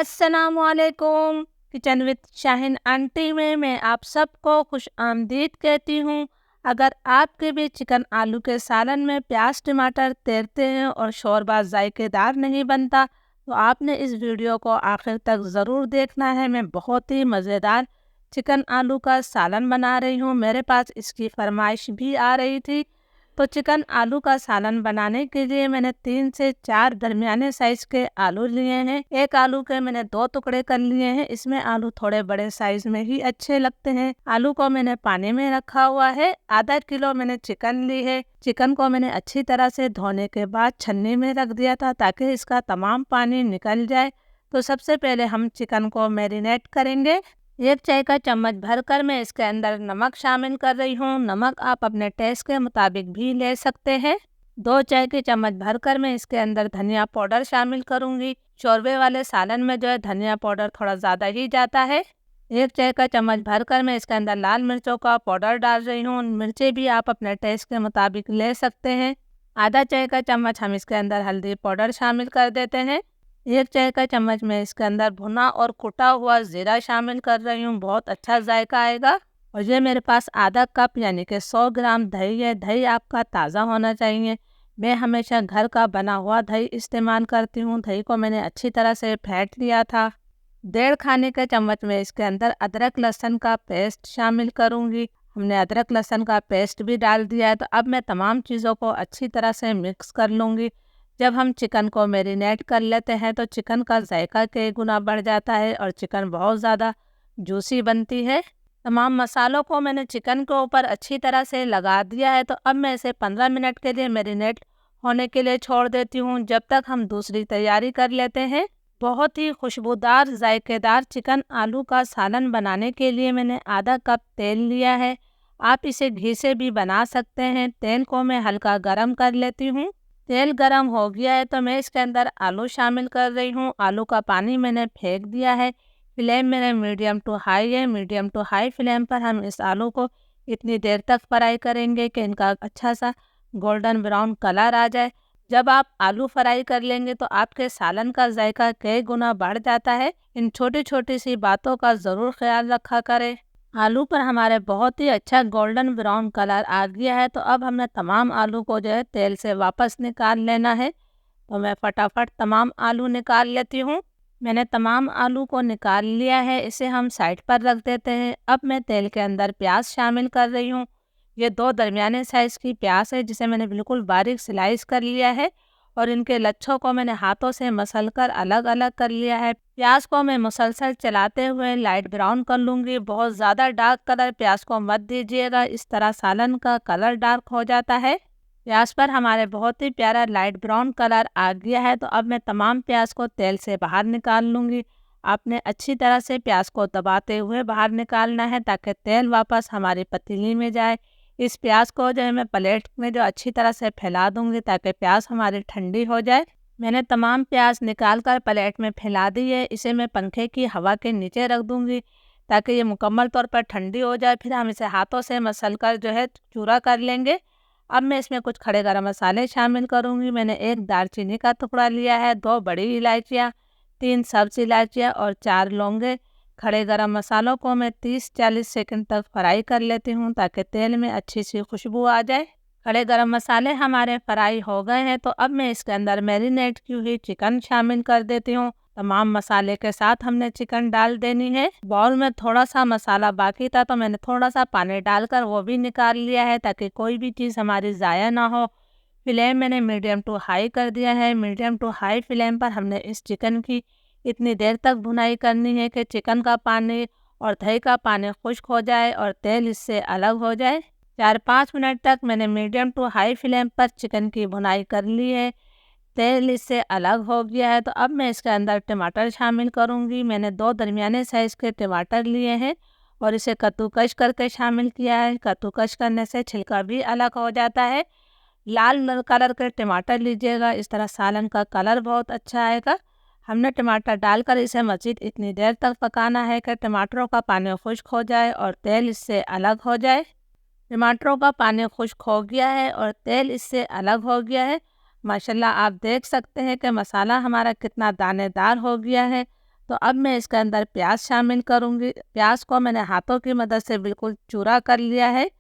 अस्सलामुअलैकुम। Kitchen with Shaheen aunty में मैं आप सबको खुश आमदीद कहती हूँ। अगर आपके भी चिकन आलू के सालन में प्याज टमाटर तैरते हैं और शोरबा जायकेदार नहीं बनता तो आपने इस वीडियो को आखिर तक ज़रूर देखना है। मैं बहुत ही मज़ेदार चिकन आलू का सालन बना रही हूँ। मेरे पास इसकी फरमाइश भी आ रही थी। तो चिकन आलू का सालन बनाने के लिए मैंने 3 से 4 दरमियाने साइज़ के आलू लिए हैं। एक आलू के मैंने 2 टुकड़े कर लिए हैं। इसमें आलू थोड़े बड़े साइज़ में ही अच्छे लगते हैं। आलू को मैंने पानी में रखा हुआ है। आधा किलो मैंने चिकन ली है। चिकन को मैंने अच्छी तरह से धोने के बाद छन्नी में रख दिया था ताकि इसका तमाम पानी निकल जाए। तो सबसे पहले हम चिकन को मैरिनेट करेंगे। 1 चाय का चम्मच भरकर मैं इसके अंदर नमक शामिल कर रही हूँ। नमक आप अपने टेस्ट के मुताबिक भी ले सकते हैं। 2 चाय के चम्मच भरकर मैं इसके अंदर धनिया पाउडर शामिल करूँगी। शोरबे वाले सालन में जो है धनिया पाउडर थोड़ा ज़्यादा ही जाता है। 1 चाय का चम्मच भरकर मैं इसके अंदर लाल मिर्चों का पाउडर डाल रही हूँ। मिर्चें भी आप अपने टेस्ट के मुताबिक ले सकते हैं। आधा चाय का चम्मच हम इसके अंदर हल्दी पाउडर शामिल कर देते हैं। 1 चाय का चम्मच में इसके अंदर भुना और कुटा हुआ ज़ीरा शामिल कर रही हूँ। बहुत अच्छा जायका आएगा। और ये मेरे पास आधा कप यानी कि 100 ग्राम दही है। दही आपका ताज़ा होना चाहिए। मैं हमेशा घर का बना हुआ दही इस्तेमाल करती हूँ। दही को मैंने अच्छी तरह से फेंट लिया था। 1.5 खाने के चम्मच में इसके अंदर अदरक लहसुन का पेस्ट शामिल करूँगी। हमने अदरक लहसुन का पेस्ट भी डाल दिया है। तो अब मैं तमाम चीज़ों को अच्छी तरह से मिक्स कर लूँगी। जब हम चिकन को मैरिनेट कर लेते हैं तो चिकन का जायका कई गुना बढ़ जाता है और चिकन बहुत ज़्यादा जूसी बनती है। तमाम मसालों को मैंने चिकन के ऊपर अच्छी तरह से लगा दिया है। तो अब मैं इसे 15 मिनट के लिए मैरिनेट होने के लिए छोड़ देती हूँ जब तक हम दूसरी तैयारी कर लेते हैं। बहुत ही खुशबूदार जायकेदार चिकन आलू का सालन बनाने के लिए मैंने आधा कप तेल लिया है। आप इसे घी से भी बना सकते हैं। तेल को मैं हल्का गर्म कर लेती हूँ। तेल गरम हो गया है तो मैं इसके अंदर आलू शामिल कर रही हूँ। आलू का पानी मैंने फेंक दिया है। फ्लेम मेरे मीडियम टू हाई है। मीडियम टू हाई फ्लेम पर हम इस आलू को इतनी देर तक फ्राई करेंगे कि इनका अच्छा सा गोल्डन ब्राउन कलर आ जाए। जब आप आलू फ्राई कर लेंगे तो आपके सालन का जायका कई गुना बढ़ जाता है। इन छोटी छोटी सी बातों का ज़रूर ख्याल रखा करें। आलू पर हमारे बहुत ही अच्छा गोल्डन ब्राउन कलर आ गया है। तो अब हमने तमाम आलू को जो है तेल से वापस निकाल लेना है। तो मैं फटाफट तमाम आलू निकाल लेती हूँ। मैंने तमाम आलू को निकाल लिया है। इसे हम साइड पर रख देते हैं। अब मैं तेल के अंदर प्याज शामिल कर रही हूँ। ये 2 दरमियाने साइज़ की प्याज है जिसे मैंने बिल्कुल बारीक स्लाइस कर लिया है और इनके लच्छों को मैंने हाथों से मसल कर अलग अलग कर लिया है। प्याज को मैं मुसलसल चलाते हुए लाइट ब्राउन कर लूँगी। बहुत ज़्यादा डार्क कलर प्याज को मत दीजिएगा, इस तरह सालन का कलर डार्क हो जाता है। प्याज पर हमारे बहुत ही प्यारा लाइट ब्राउन कलर आ गया है। तो अब मैं तमाम प्याज को तेल से बाहर निकाल लूँगी। आपने अच्छी तरह से प्याज को दबाते हुए बाहर निकालना है ताकि तेल वापस हमारी पतीली में जाए। इस प्याज को जो है मैं प्लेट में जो अच्छी तरह से फैला दूँगी ताकि प्याज हमारी ठंडी हो जाए। मैंने तमाम प्याज निकाल कर प्लेट में फैला दी है। इसे मैं पंखे की हवा के नीचे रख दूँगी ताकि ये मुकम्मल तौर पर ठंडी हो जाए। फिर हम इसे हाथों से मसल कर जो है चूरा कर लेंगे। अब मैं इसमें कुछ खड़े गरम मसाले शामिल करूँगी। मैंने 1 दालचीनी का टुकड़ा लिया है, 2 बड़ी इलायचियाँ, 3 सब्ज़ इलायचियाँ और 4 लौंगे। खड़े गरम मसालों को मैं 30-40 सेकंड तक फ्राई कर लेती हूँ ताकि तेल में अच्छी सी खुशबू आ जाए। खड़े गरम मसाले हमारे फ्राई हो गए हैं। तो अब मैं इसके अंदर मैरिनेट की हुई चिकन शामिल कर देती हूँ। तमाम मसाले के साथ हमने चिकन डाल देनी है। बाउल में थोड़ा सा मसाला बाकी था तो मैंने थोड़ा सा पानी डालकर वो भी निकाल लिया है ताकि कोई भी चीज़ हमारी ज़ाया ना हो। फ्लेम मैंने मीडियम टू हाई कर दिया है। मीडियम टू हाई फ्लेम पर हमने इस चिकन की इतनी देर तक भुनाई करनी है कि चिकन का पानी और दही का पानी खुश्क हो जाए और तेल इससे अलग हो जाए। 4-5 मिनट तक मैंने मीडियम टू हाई फ्लेम पर चिकन की भुनाई कर ली है। तेल इससे अलग हो गया है। तो अब मैं इसके अंदर टमाटर शामिल करूंगी। मैंने 2 दरमियाने साइज़ के टमाटर लिए हैं और इसे कद्दूकस करके शामिल किया है। कद्दूकस करने से छिलका भी अलग हो जाता है। लाल कलर के टमाटर लीजिएगा, इस तरह सालन का कलर बहुत अच्छा आएगा। हमने टमाटर डालकर इसे मज़ीद इतनी देर तक पकाना है कि टमाटरों का पानी खुश्क हो जाए और तेल इससे अलग हो जाए। टमाटरों का पानी खुश्क हो गया है और तेल इससे अलग हो गया है। माशाल्लाह आप देख सकते हैं कि मसाला हमारा कितना दानेदार हो गया है। तो अब मैं इसके अंदर प्याज शामिल करूँगी। प्याज को मैंने हाथों की मदद से बिल्कुल चूरा कर लिया है।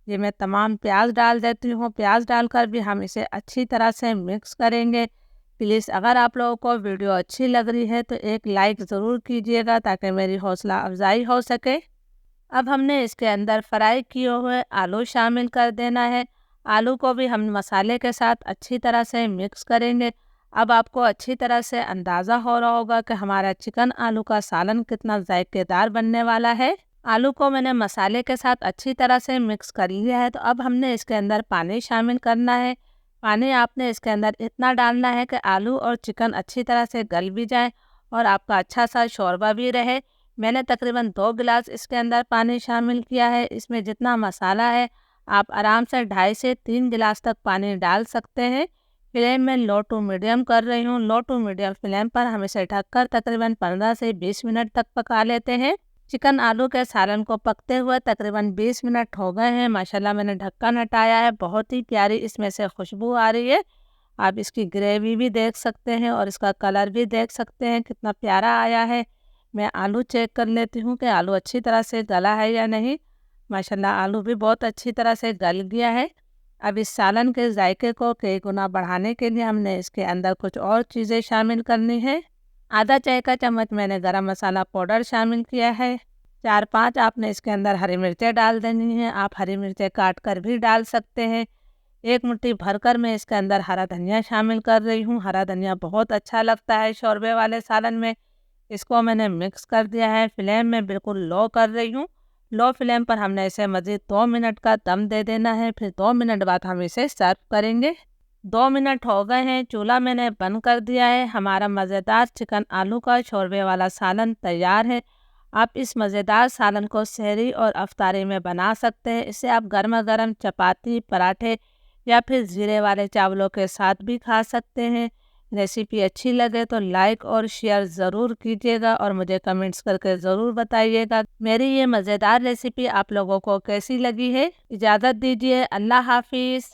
ये मैं तमाम प्याज डाल देती हूँ। प्याज डालकर भी हम इसे अच्छी तरह से मिक्स करेंगे। प्लीज़ अगर आप लोगों को वीडियो अच्छी लग रही है तो एक लाइक ज़रूर कीजिएगा ताकि मेरी हौसला अफजाई हो सके। अब हमने इसके अंदर फ्राई किए हुए आलू शामिल कर देना है। आलू को भी हम मसाले के साथ अच्छी तरह से मिक्स करेंगे। अब आपको अच्छी तरह से अंदाज़ा हो रहा होगा कि हमारा चिकन आलू का सालन कितना जायकेदार बनने वाला है। आलू को मैंने मसाले के साथ अच्छी तरह से मिक्स कर लिया है। तो अब हमने इसके अंदर पानी शामिल करना है। पानी आपने इसके अंदर इतना डालना है कि आलू और चिकन अच्छी तरह से गल भी जाए और आपका अच्छा सा शोरबा भी रहे। मैंने तकरीबन 2 गिलास इसके अंदर पानी शामिल किया है। इसमें जितना मसाला है आप आराम से 2.5 से 3 गिलास तक पानी डाल सकते हैं। फ्लेम में लो टू मीडियम कर रही हूँ। लो टू मीडियम फ्लेम पर हम इसे ढककर तकरीबन 15 से 20 मिनट तक पका लेते हैं। चिकन आलू के सालन को पकते हुए तकरीबन 20 मिनट हो गए हैं। माशाल्लाह मैंने ढक्कन हटाया है। बहुत ही प्यारी इसमें से खुशबू आ रही है। आप इसकी ग्रेवी भी देख सकते हैं और इसका कलर भी देख सकते हैं कितना प्यारा आया है। मैं आलू चेक कर लेती हूँ कि आलू अच्छी तरह से गला है या नहीं। माशाल्लाह आलू भी बहुत अच्छी तरह से गल गया है। अब इस सालन के जायके को कई गुना बढ़ाने के लिए हमने इसके अंदर कुछ और चीज़ें शामिल करनी है। आधा चाय का चम्मच मैंने गरम मसाला पाउडर शामिल किया है। 4-5 आपने इसके अंदर हरी मिर्चें डाल देनी है। आप हरी मिर्चें काट कर भी डाल सकते हैं। 1 मुट्ठी भरकर मैं इसके अंदर हरा धनिया शामिल कर रही हूँ। हरा धनिया बहुत अच्छा लगता है शोरबे वाले सालन में। इसको मैंने मिक्स कर दिया है। फ्लेम में बिल्कुल लो कर रही हूँ। लो फ्लेम पर हमने इसे मज़ीद 2 मिनट का दम दे देना है। फिर 2 मिनट बाद हम इसे सर्व करेंगे। 2 मिनट हो गए हैं। चूल्हा मैंने बंद कर दिया है। हमारा मज़ेदार चिकन आलू का शोरबे वाला सालन तैयार है। आप इस मज़ेदार सालन को सहरी और अफ्तारी में बना सकते हैं। इसे आप गर्मा गर्म चपाती, पराठे या फिर ज़ीरे वाले चावलों के साथ भी खा सकते हैं। रेसिपी अच्छी लगे तो लाइक और शेयर ज़रूर कीजिएगा और मुझे कमेंट्स करके ज़रूर बताइएगा मेरी ये मज़ेदार रेसिपी आप लोगों को कैसी लगी है। इजाज़त दीजिए। अल्लाह हाफिज़।